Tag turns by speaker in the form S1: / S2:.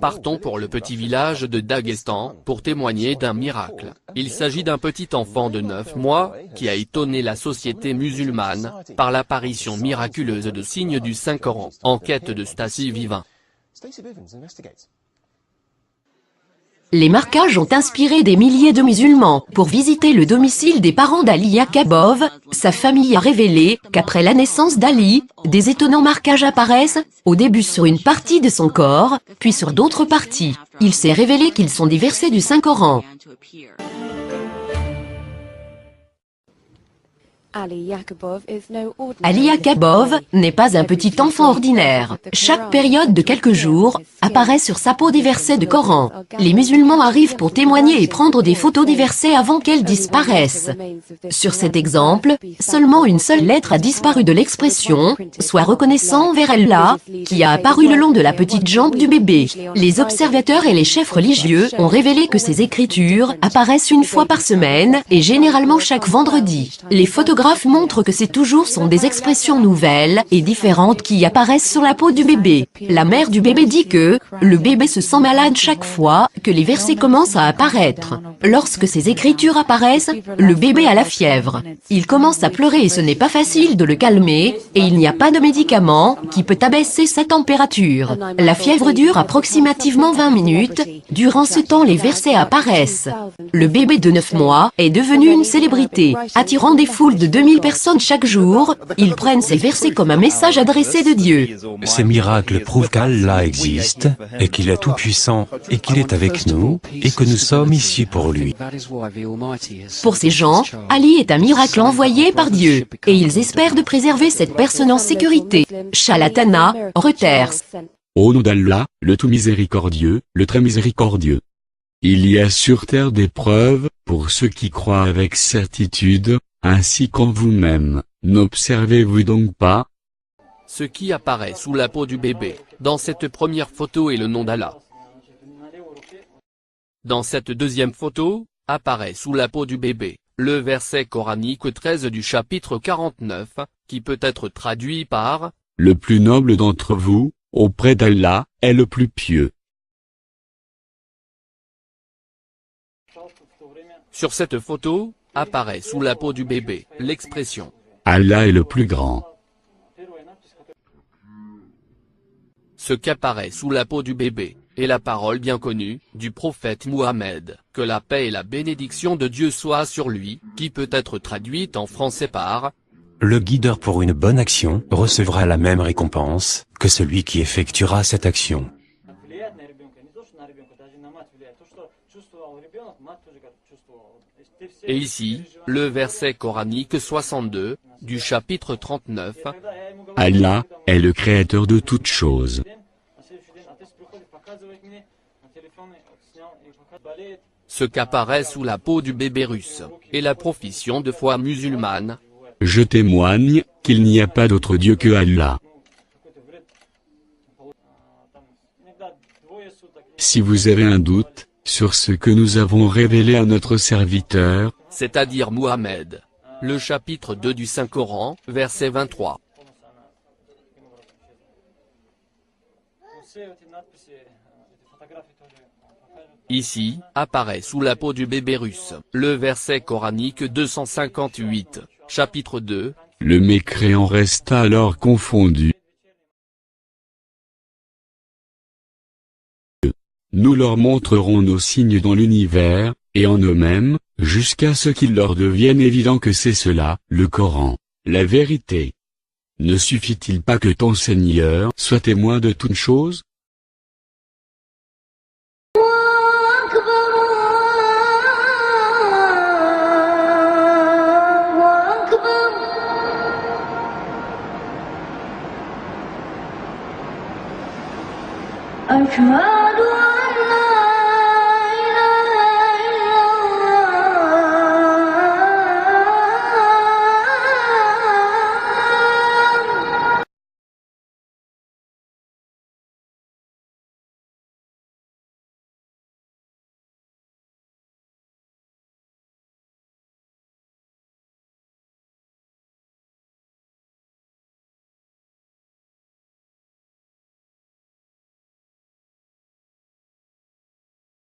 S1: Partons pour le petit village de Daghestan, pour témoigner d'un miracle. Il s'agit d'un petit enfant de 9 mois, qui a étonné la société musulmane, par l'apparition miraculeuse de signes du Saint-Coran. Enquête de Stacy Vivin.
S2: Les marquages ont inspiré des milliers de musulmans. Pour visiter le domicile des parents d'Ali Yakabov, sa famille a révélé qu'après la naissance d'Ali, des étonnants marquages apparaissent, au début sur une partie de son corps, puis sur d'autres parties. Il s'est révélé qu'ils sont des versets du Saint-Coran. Ali Yakabov n'est pas un petit enfant ordinaire. Chaque période de quelques jours, apparaît sur sa peau des versets de Coran. Les musulmans arrivent pour témoigner et prendre des photos des versets avant qu'elles disparaissent. Sur cet exemple, seulement une seule lettre a disparu de l'expression « Sois reconnaissant envers Allah » qui a apparu le long de la petite jambe du bébé. Les observateurs et les chefs religieux ont révélé que ces écritures apparaissent une fois par semaine et généralement chaque vendredi. Les photographes montrent que ces toujours sont des expressions nouvelles et différentes qui apparaissent sur la peau du bébé. La mère du bébé dit que le bébé se sent malade chaque fois que les versets commencent à apparaître. Lorsque ces écritures apparaissent, le bébé a la fièvre. Il commence à pleurer et ce n'est pas facile de le calmer, et il n'y a pas de médicament qui peut abaisser sa température. La fièvre dure approximativement 20 minutes. Durant ce temps, les versets apparaissent. Le bébé de 9 mois est devenu une célébrité, attirant des foules de 2000 personnes chaque jour. Ils prennent ces versets comme un message adressé de Dieu.
S3: Ces miracles prouvent qu'Allah existe, et qu'il est tout-puissant, et qu'il est avec nous, et que nous sommes ici pour lui.
S2: Pour ces gens, Ali est un miracle envoyé par Dieu, et ils espèrent de préserver cette personne en sécurité. Shalatana, Reuters.
S4: Au nom d'Allah, le tout miséricordieux, le très miséricordieux. Il y a sur terre des preuves, pour ceux qui croient avec certitude, ainsi qu'en vous-même. N'observez-vous donc pas?
S1: Ce qui apparaît sous la peau du bébé, dans cette première photo est le nom d'Allah. Dans cette deuxième photo, apparaît sous la peau du bébé, le verset coranique 13 du chapitre 49, qui peut être traduit par «
S4: Le plus noble d'entre vous, auprès d'Allah, est le plus pieux. »
S1: Sur cette photo, apparaît sous la peau du bébé, l'expression
S4: « Allah est le plus grand ».
S1: Ce qu'apparaît sous la peau du bébé, est la parole bien connue, du prophète Mohammed, que la paix et la bénédiction de Dieu soient sur lui, qui peut être traduite en français par «
S3: Le guideur pour une bonne action recevra la même récompense que celui qui effectuera cette action. »
S1: Et ici, le verset coranique 62, du chapitre 39.
S4: Allah est le créateur de toutes choses.
S1: Ce qu'apparaît sous la peau du bébé russe, est la profession de foi musulmane.
S4: Je témoigne qu'il n'y a pas d'autre Dieu que Allah. Si vous avez un doute sur ce que nous avons révélé à notre serviteur,
S1: c'est-à-dire Mohammed, le chapitre 2 du Saint-Coran, verset 23. Ici, apparaît sous la peau du bébé russe, le verset coranique 258, chapitre 2.
S4: Le mécréant resta alors confondu. Nous leur montrerons nos signes dans l'univers, et en eux-mêmes, jusqu'à ce qu'il leur devienne évident que c'est cela, le Coran, la vérité. Ne suffit-il pas que ton Seigneur soit témoin de toutes choses?
S5: أكبر